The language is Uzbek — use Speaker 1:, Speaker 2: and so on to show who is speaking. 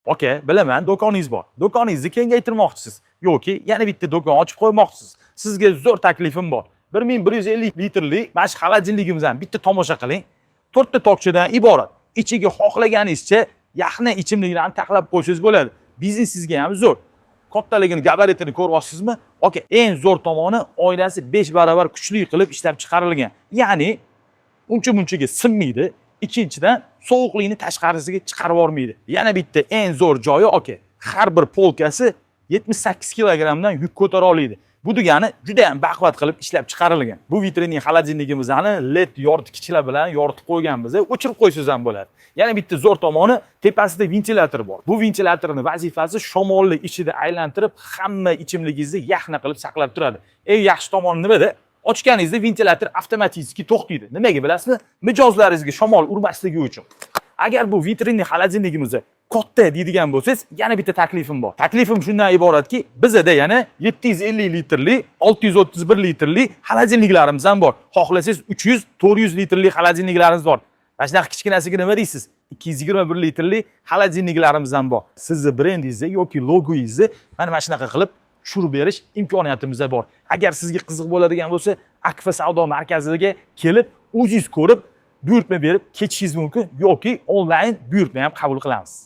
Speaker 1: Okay, bilaman, do'koningiz bor. Do'koningizni kengaytirmoqchisiz yoki yana bitta do'kon ochib qo'ymoqchisiz. Sizga zo'r taklifim bor. 1150 litrlik mana shu xolodilligimizni bitta tomosha qiling. 4 ta tokchadan iborat. Ichiga xohlaganingizcha yaxna ichimliklarni taxlab qo'ysangiz bo'ladi. Biznesingizga ham zo'r. Kattaligini, gabaritini ko'ryapsizmi? Okay, eng zo'r tomoni oynasi 5 barobar kuchli qilib ishlab chiqarilgan. Ya'ni uncha-munchaga sinmaydi. Ikkinchidan sovuqlikni tashqarisiga chiqarib yormaydi. Yana bitta eng zo'r joyi, okay, har bir polkasi 78 kilogramdan yuk ko'tara oladi. Bu degani juda ham baquvvat qilib ishlab chiqarilgan. Bu vitrinning xolodilligimizni LED yoritgichlar bilan yoritib qo'yganmiz. O'chirib qo'ysangiz ham bo'ladi. Yana bitta zo'r tomoni, tepasida ventilyator bor. Bu ventilyatorning vazifasi shamolni ichida aylantirib, hamma ichimligingizni yaxna qilib saqlab turadi. Eng yaxshi tomoni nimada? Ochganingizda ventilyator avtomatik to'xtaydi. Nimaga bilasizmi? Mijozlaringizga shamol urmasligi uchun. Agar bu vitrinning xolodilligimizni katta deydigan bo'lsangiz, yana bitta taklifim bor. Taklifim shundan iboratki, bizda yana 750 litrli, 631 litrli xolodilliklarimiz ham bor. Xohlasangiz 300, 400 litrli xolodilliklarimiz bor. Mana shunaqa kichkinasiga nima deysiz? 221 litrli xolodilliklarimiz ham bor. Sizni brendingizni yoki logoyingizni mana shunaqa qilib tushirib berish imkoniyatimiz bor. Agar sizga qiziq bo'ladigan bo'lsa, Akfa savdo markaziga kelib, o'zingiz ko'rib, buyurtma berib ketishingiz mumkin yoki onlayn buyurtma ham qabul qilamiz.